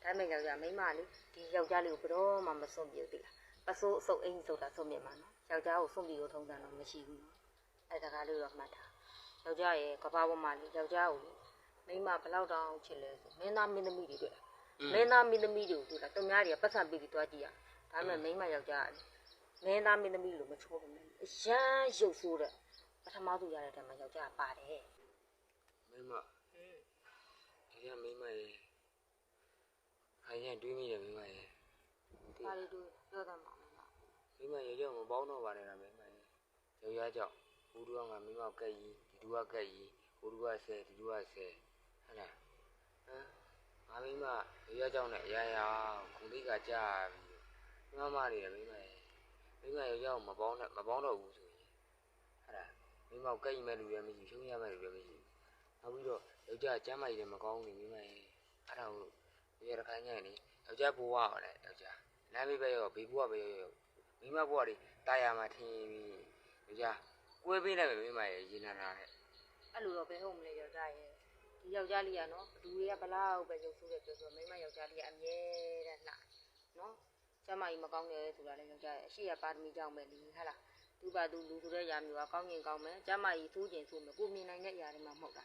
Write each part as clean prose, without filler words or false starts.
ဒါပေမဲ့ယောက်ျားမိန်းမလေးဒီယောက်ျားလေးကိုဘယ်တော့မှမစွန့်ပြေဘူးလားပစိုးအစုပ်အင်းဆိုတာစွန့်မြင်မှာနော်ယောက်ျားကိုစွန့်ပြေကိုထုံးစံတော့မရှိဘူးနော်အဲ့ဒါကလေးတော့မှတ်ထားယောက်ျားရဲ့ကဘာပေါ်မှာလေယောက်ျားကိုမိန်းမဘယ်လောက်တောင်ချစ်လဲဆိုမင်းသားမင်းသမီးတွေတွေ့လားမင်းသားမင်းသမီးတွေကိုတွေ့လားသူများတွေကပတ်စံပေးပြီးတွားကြည့်ရဒါပေမဲ့မိန်းမယောက်ျားမင်းသားမင်းသမီးလို့မချိုးဘူးအရန်ရုပ်ဆိုးတဲ့ပထမဆုံးရတဲ့တည်းမှာယောက်ျားပါတယ်မိမဒီကမိမရဲ့အရင်တွေးမိတယ်မိမရဲ့ဘာလို့ပြောတတ်မှာမိမရဲ့ကြောင့်မပေါင်းတော့ပါနဲ့လားမိမရဲ့ယောက်ျားကြောင့်ဘူးတူကမိမကက်ကြီးဒီတူကကက်ကြီးဘူးတူကဆဲဒီတူကဆဲဟဲ့လားဟမ်ငါမိမယောက်ျားကြောင့်နဲ့အရာရာခုလေးကကြာပြီမမနေတယ်မိမရဲ့မိမယောက်ျားကိုမပေါင်းတော့ဘူးဆိုရင်ဟဲ့လားမိမကက်ကြီးမဲ့လူလည်းမရှိရှုံးရမဲ့လူလည်းမရှိနောက်ပြီးတော့ယောက်ျားကျမ်းမာကြီးလည်းမကောင်းဘူးမိမရဲ့အဲ့ဒါကိုရရခိုင်းနေလေယောက်ျားဘဝပါလေယောက်ျားလမ်းလေးပဲရောဘေးဘဝပဲရောမိမဘဝတွေတာယာမှာထင်ပြီးယောက်ျားကွဲပေးလိုက်ပဲမိမရဲ့ရေနာနာတဲ့အဲ့လိုတော့ဘယ်ဟုတ်မလဲယောက်ျားရဲ့ဒီယောက်ျားလေးကနော်ဘသူတွေကဘလောက်ပဲရုပ်ဆိုးတယ်ပြောဆိုမိမယောက်ျားလေးကအမြဲတမ်းလှနော်ကျမကြီးမကောင်းတယ်ဆိုတာလည်းယောက်ျားရဲ့အရှိရပါရမီကြောင့်ပဲလေဟာလားသူပါသူလူဆိုတဲ့ຢာမျိုးကကောင်းရင်ကောင်းမယ်ကျမကြီးသိုးကျင်ဆိုမယ်ကိုမြင်နိုင်တဲ့အရာတွေမှမဟုတ်တာ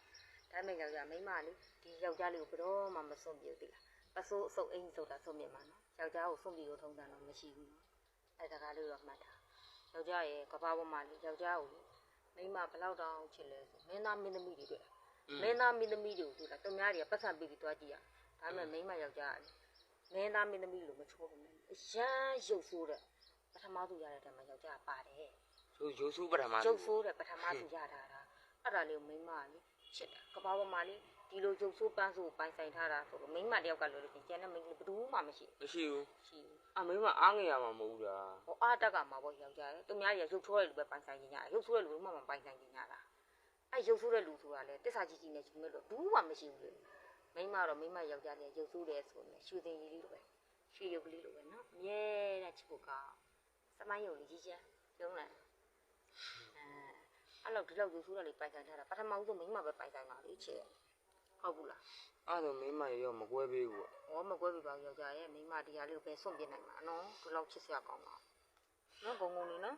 ဒါပေမဲ့ယောက်ျားမိမလေးဒီယောက်ျားလေးကိုဘယ်တော့မှမစွန့်ပြေဘူးလားပစိုးအစုပ်အင်းဆိုတာစွန့်မြင်မှာနော်ယောက်ျားကိုစွန့်ပြေကိုထုံးစံတော့မရှိဘူးနော်အဲ့ဒါကလေးတော့မှတ်ထားယောက်ျားရဲ့ကဘာပေါ်မှာလေယောက်ျားကိုမိမဘလောက်တောင်ချစ်လဲဆိုမင်းသားမင်းသမီးတွေတွေ့လားမင်းသားမင်းသမီးတွေကိုတွေ့လားသူများတွေကပတ်စံပေးပြီးတွားကြည့်ရဒါပေမဲ့မိမယောက်ျားမင်းသားမင်းသမီးလို့မချိုးဘူးအရန်ရုပ်ဆိုးတဲ့ပထမဆုံးရတဲ့တည်းမှာယောက်ျားပါတယ်ဆိုရုပ်ဆိုးပထမရုပ်ဆိုးတဲ့ပထမဆုံးရတာအဲ့ဒါလေးကိုမိမလေချစ်တယ်ကဘာပေါ်မှာလေဒီလိုရုပ်ဆိုးပန်းဆိုးပိုင်ဆိုင်ထားတာဆိုတော့မိမတယောက်ကလို့ကျန်တဲ့မိန်းကလေးဘယ်သူမှမရှိဘူးအမိမအားငယ်ရမှာမဟုတ်ဘူးလားဟောအားတက်ကမှာပေါ့ယောက်ျားသူများတွေကရုပ်ဆိုးတဲ့လူပဲပိုင်ဆိုင်နေကြတယ်ရုပ်ဆိုးတဲ့လူမှမပိုင်ဆိုင်နေကြတာအဲ့ရုပ်ဆိုးတဲ့လူဆိုတာလေတစ္ဆာကြီးကြီးနဲ့ယူမဲ့လို့ဘူးမှမရှိဘူးလေမိမတော့မိမယောက်ျားလေးရုပ်ဆိုးတယ်ဆိုရင်ရွှေစင်ကြီးလေးလိုပဲရွှေရုပ်ကလေးလိုပဲနော်အမြဲတမ်းချစ်ဖို့ကောင်းစမိုင်းရုပ်လေးကြီးချမ်းကျုံးလားအဲ့လောက်ဒီလောက်ရုပ်ဆိုးတာလေးပိုင်ဆိုင်ထားတာပထမဆုံးမိမပဲပိုင်ဆိုင်ပါလေချစ်ဟုတ်ဘူးလားအဲ့ဒါမိမရောမကွဲပေးဘူးဟောမကွဲပေးပါဘူးယောက်ျားရဲ့မိမတရားလေးကိုပဲစွန့်ပြနိုင်မှာနော်ဒီလောက်ချစ်စရာကောင်းတာနော်ဂုံဂုံလေးနော်